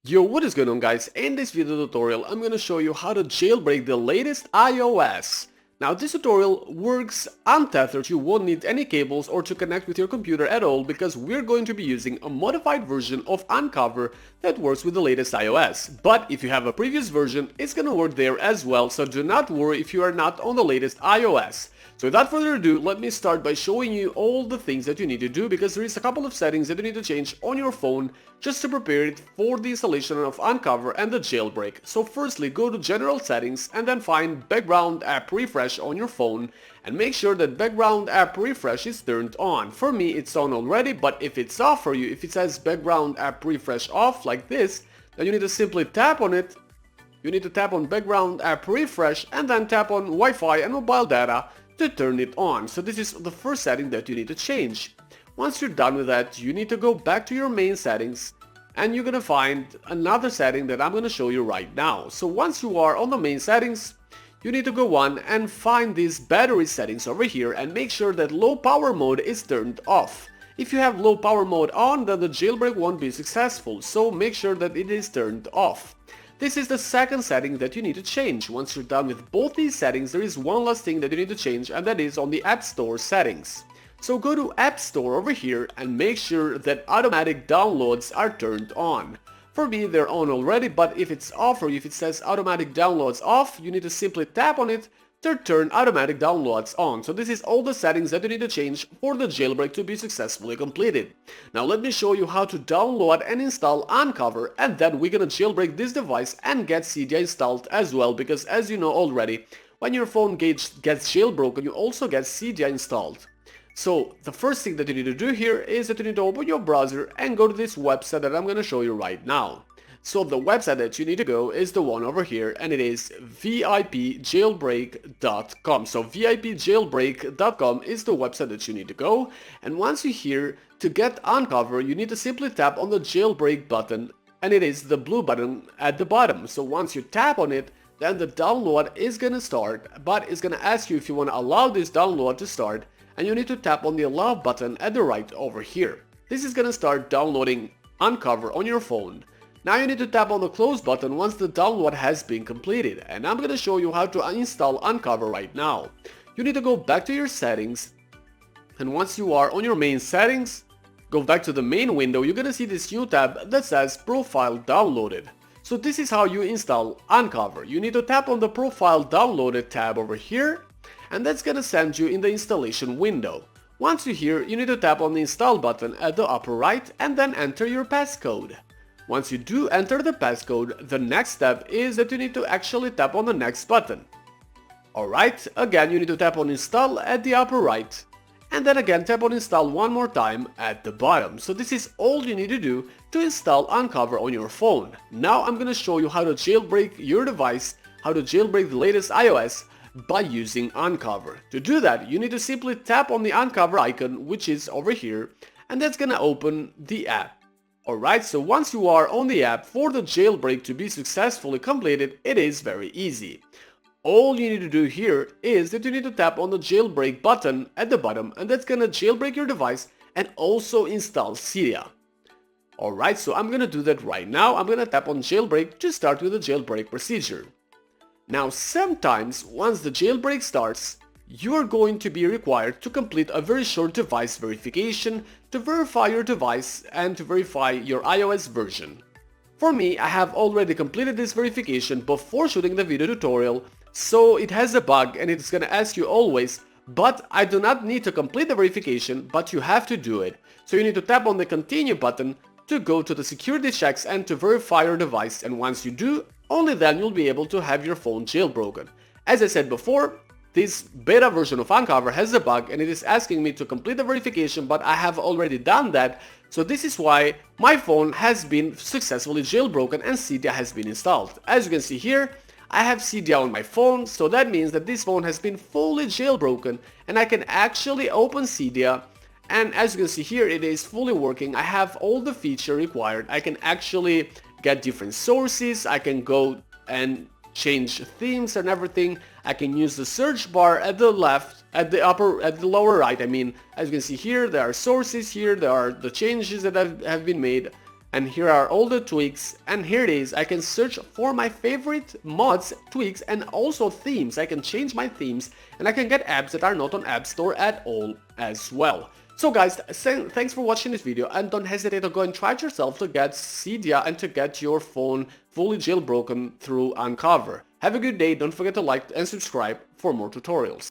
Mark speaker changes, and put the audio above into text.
Speaker 1: Yo, what is going on guys? In this video tutorial I'm going to show you how to jailbreak the latest iOS. Now this tutorial works untethered. You won't need any cables or to connect with your computer at all because we're going to be using a modified version of Unc0ver that works with the latest iOS. But if you have a previous version, it's going to work there as well, so do not worry if you are not on the latest iOS. So without further ado, let me start by showing you all the things that you need to do because there is a couple of settings that you need to change on your phone just to prepare it for the installation of Unc0ver and the jailbreak. So firstly, go to General Settings and then find Background App Refresh on your phone and make sure that Background App Refresh is turned on. For me it's on already, but if it's off for you, if it says Background App Refresh off like this, then you need to simply tap on it. You need to tap on Background App Refresh and then tap on Wi-Fi and mobile data to turn it on. So this is the first setting that you need to change. Once you're done with that, you need to go back to your main settings and you're gonna find another setting that I'm gonna show you right now. So once you are on the main settings, you need to go on and find these battery settings over here and make sure that low power mode is turned off. If you have low power mode on, then the jailbreak won't be successful, so make sure that it is turned off. This is the second setting that you need to change. Once you're done with both these settings, there is one last thing that you need to change, and that is on the App Store settings. So go to App Store over here and make sure that automatic downloads are turned on. For me they're on already, but if it's off or if it says automatic downloads off, you need to simply tap on it to turn automatic downloads on. So this is all the settings that you need to change for the jailbreak to be successfully completed. Now let me show you how to download and install Unc0ver, and then we're gonna jailbreak this device and get Cydia installed as well, because as you know already, when your phone gets jailbroken, you also get Cydia installed. So the first thing that you need to do here is that you need to open your browser and go to this website that I'm going to show you right now. So the website that you need to go is the one over here, and it is vipjailbreak.com. So vipjailbreak.com is the website that you need to go, and once you're here, to get Unc0ver, you need to simply tap on the jailbreak button, and it is the blue button at the bottom. So once you tap on it, then the download is going to start, but it's going to ask you if you want to allow this download to start, and you need to tap on the allow button at the right over here. This is gonna start downloading Unc0ver on your phone. Now you need to tap on the close button once the download has been completed, and I'm gonna show you how to install Unc0ver right now. You need to go back to your settings, and once you are on your main settings, go back to the main window. You're gonna see this new tab that says Profile Downloaded. So this is how you install Unc0ver. You need to tap on the Profile Downloaded tab over here, and that's gonna send you in the installation window. Once you're here, you need to tap on the install button at the upper right and then enter your passcode. Once you do enter the passcode, the next step is that you need to actually tap on the next button. Alright, again you need to tap on install at the upper right, and then again tap on install one more time at the bottom. So this is all you need to do to install Unc0ver on your phone. Now I'm gonna show you how to jailbreak your device, how to jailbreak the latest iOS by using Unc0ver. To do that, you need to simply tap on the Unc0ver icon, which is over here, and that's gonna open the app. Alright, so once you are on the app, for the jailbreak to be successfully completed, it is very easy. All you need to do here is that you need to tap on the jailbreak button at the bottom, and that's gonna jailbreak your device and also install Cydia. Alright, so I'm gonna do that right now. I'm gonna tap on jailbreak to start with the jailbreak procedure. Now sometimes, once the jailbreak starts, you are going to be required to complete a very short device verification to verify your device and to verify your iOS version. For me, I have already completed this verification before shooting the video tutorial, so it has a bug and it's gonna ask you always, but I do not need to complete the verification, but you have to do it. So you need to tap on the continue button to go to the security checks and to verify your device, and once you do, only then you'll be able to have your phone jailbroken. As I said before, this beta version of Unc0ver has a bug and it is asking me to complete the verification, but I have already done that, so this is why my phone has been successfully jailbroken and Cydia has been installed. As you can see here, I have Cydia on my phone, so that means that this phone has been fully jailbroken and I can actually open Cydia, and as you can see here, it is fully working. I have all the features required. I can actually get different sources, I can go and change themes and everything. I can use the search bar at the left, at the lower right. I mean, as you can see here, there are sources here, there are the changes that have been made, and here are all the tweaks, and here it is. I can search for my favorite mods, tweaks, and also themes. I can change my themes, and I can get apps that are not on App Store at all as well. So guys, thanks for watching this video, and don't hesitate to go and try it yourself to get Cydia and to get your phone fully jailbroken through Unc0ver. Have a good day, don't forget to like and subscribe for more tutorials.